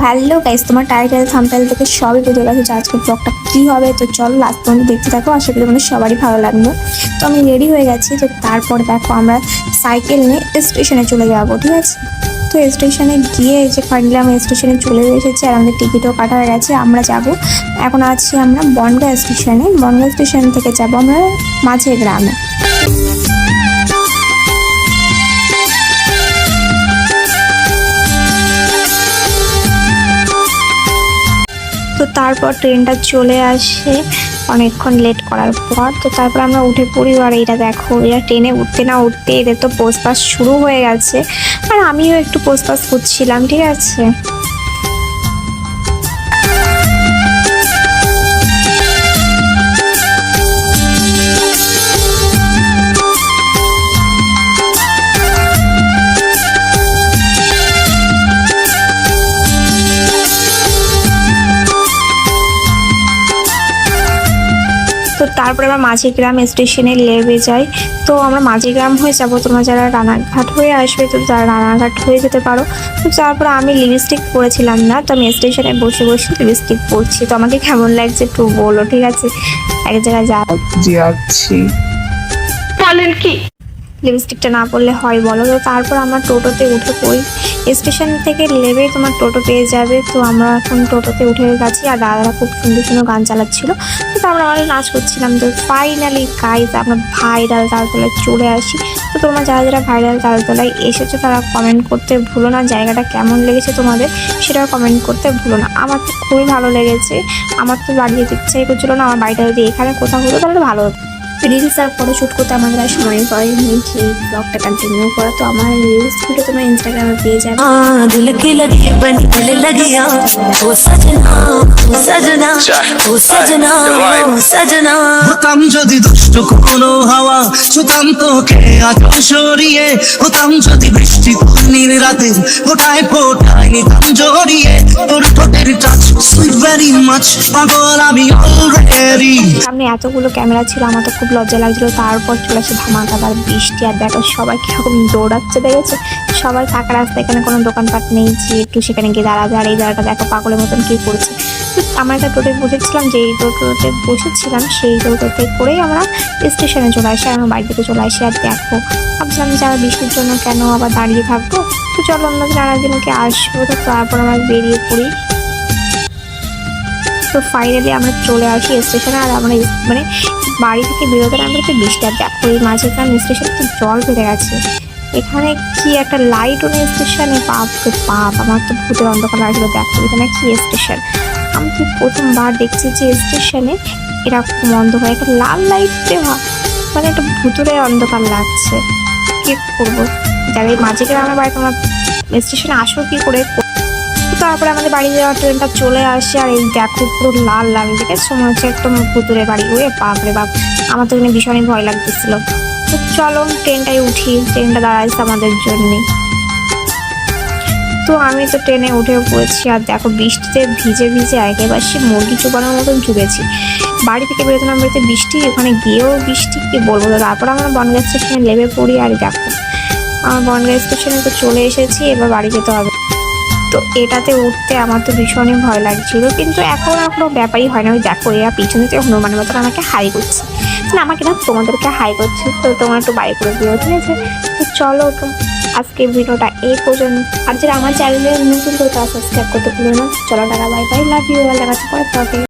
Hello guys, তোমার title thumbnail থেকে সবই বুঝে গেছে যে আজকের ব্লগটা কী হবে। তো চলো লাস্ট পর্যন্ত দেখতে থাকো, আশা করি তোমাদের সবারই ভালো লাগবে। তো আমি রেডি হয়ে গেছি। তো তারপর দেখো আমরা সাইকেল নিয়ে স্টেশনে চলে যাবো, ঠিক আছে। তো স্টেশনে গিয়ে এই যে ফাইনালি আমরা স্টেশনে চলে এসেছি আর আমাদের টিকিটও কাটা হয়ে গেছে। আমরা যাব এখন আছি আমরা বনগাঁ স্টেশনে। বনগাঁ স্টেশন থেকে যাব আমরা মাঝের গ্রামে। তো তারপর ট্রেনটা চলে আসে অনেকক্ষণ লেট করার পর। তো তারপর আমরা উঠে পড়ি। আর এইটা দেখো, এরা ট্রেনে উঠতে না উঠতে এদের তো পোস্ট পাস শুরু হয়ে গেছে, আর আমিও একটু পোস্ট পাস করছিলাম, ঠিক আছে। তো তারপরে আমরা মাঝিগ্রাম স্টেশনে নেমে যাই। তো আমরা মাঝিগ্রাম হয়ে যাব, তোমরা যারা রানাঘাট হয়ে আসবে তো তারা রানাঘাট হয়ে যেতে পারো। তো তারপরে আমি লিপস্টিক পরেছিলাম না, তো আমি স্টেশনে বসে বসে লিপস্টিক পরছি। তো আমাকে কেমন লাগছে একটু বলো, ঠিক আছে। এক জায়গায় যাচ্ছি বলেন কি লিপস্টিকটা না পরলে হয় বলো। তো তারপর আমরা টোটোতে উঠে পড়ি। স্টেশন থেকে নেমে তোমার টোটো পেয়ে যাবে। তো আমরা এখন টোটোতে উঠে গেছি আর দাদারা খুব সুন্দর সুন্দর গান চালাচ্ছিল। তো আমরা নাচ করছিলাম। তো ফাইনালি গাইজ আমরা ভাইরাল তালতলায় চলে আসি। তো তোমরা যারা যারা ভাইরাল তালতলায় এসেছো তারা কমেন্ট করতে ভুলো না, জায়গাটা কেমন লেগেছে তোমাদের সেটাও কমেন্ট করতে ভুলো না। আমার তো খুবই ভালো লেগেছে। আমার তো বাড়ি যেতে ইচ্ছাই করছিল না, আমার বাড়িটা যদি এখানে কোথাও হতো তাহলে ভালো হতো। রিলস আর ফটো শ্যুট করতে আমাদের আর সময় পাইনি সেই ব্লগটা কন্টিনিউ করা। তো আমার রিলস ভিডিও তোমার ইনস্টাগ্রামে পেয়ে যাবে। दिल की लगी बनी दिल लगिया ओ सजना ओ सजना ओ सजना ओ सजना হতাম যদি দুষ্ট কোনো হাওয়া, ছুতাম তোকে আজ সরিয়ে। হতাম যদি বৃষ্টি পূর্ণির রাতে, ফোটায় ফোটায় নিতাম জড়িয়ে। তোর ঠোঁটের টাচ সুইট ভেরি মাচ, পাগল আমি অলরেডি। সামনে এতগুলো ক্যামেরা ছিল, আমার তো খুব লজ্জা লাগছিল। তারপর চলে আসে ধামাকাদার বৃষ্টি। আর দেখো সবাই কিরকম দৌড়াচ্ছে, দেখেছে সবাই ফাঁকা রাস্তা, এখানে কোনো দোকানপাট নেই যে একটু সেখানে গিয়ে দাঁড়াবে। আর এই জায়গাটা দেখো পাগলের মতন কি করছে। আমরা একটা টোটোতে বসেছিলাম, যেই টোটোতে বসেছিলাম সেই টোটোতে করেই আমরা স্টেশনে চলে আসি আর আমার বাড়ি থেকে চলে আসি। আর দেখো ভাবছিলাম যে আমরা বৃষ্টির জন্য কেন আবার দাঁড়িয়ে থাকবো, তো চলো অন্যদিন আরেকদিনকে আসবো। তো তারপর আমরা বেরিয়ে পড়ি। তো ফাইনালি আমরা চলে আসি স্টেশনে। আর আমরা মানে বাড়ি থেকে বেরোতে না বেরোতে বৃষ্টি। আর দেখো এই মাঝখানে স্টেশনে তো জল বেড়ে গেছে। এখানে কি একটা লাইট ওনে স্টেশনে, বাপ তো বাপ, আমার তো ভূতের অন্ধকার লাগলো। দেখো এখানে কি স্টেশন, আমি তো প্রথমবার দেখছি যে স্টেশনে এরকম অন্ধকার, একটা লাল লাইট দেওয়া, মানে একটা ভূতুরে অন্ধকার লাগছে। কি করবো, যারা এই মাঝিগ্রামে আমার বাড়ি, তোমরা স্টেশনে আসো কি করে। তারপরে আমাদের বাড়ি যাওয়ার ট্রেনটা চলে আসে। আর এই দেখো পুরো লাল লাল দেখেছো, মনে হচ্ছে একদম ভুতুরে বাড়ি। ওরে বাপ রে বাপ, আমার তো এখানে ভীষণই ভয় লাগতেছিল। তো চলো ট্রেনটাই উঠি, ট্রেনটা দাঁড়াইছে আমাদের জন্যে। তো আমি তো ট্রেনে উঠে পড়েছি। আর দেখো বৃষ্টিতে ভিজে ভিজে একেবারে মুরগি চোবানোর মতন চুবেছি। বাড়ি থেকে বেরোতে না বেরোতে বৃষ্টি, ওখানে গিয়েও বৃষ্টি, কি বলবো। তো তারপর আমরা বনগাঁ স্টেশনে নেমে পড়ি। আর দেখো আমার বনগাঁ স্টেশনে তো চলে এসেছি, এবার বাড়ি যেতে হবে। তো এটাতে উঠতে আমার তো ভীষণই ভয় লাগছিল, কিন্তু এখন আর কোনো ব্যাপারই হয় না। ওই দেখো এরা পিছনে থেকে হনুমানের মতন আমাকে হাই করছে, না আমাকে না তোমাদেরকে হাই করছে। তো তোমরা একটু বাই করে দিও, ঠিক আছে। তো চলো তো আজকে ভিডিওটা এই পর্যন্ত। আর যারা আমার চ্যানেলে নতুন তো তারা সাবস্ক্রাইব করতে ভুলো না। চলো tata, bye bye, love you all, দেখা হচ্ছে পরে।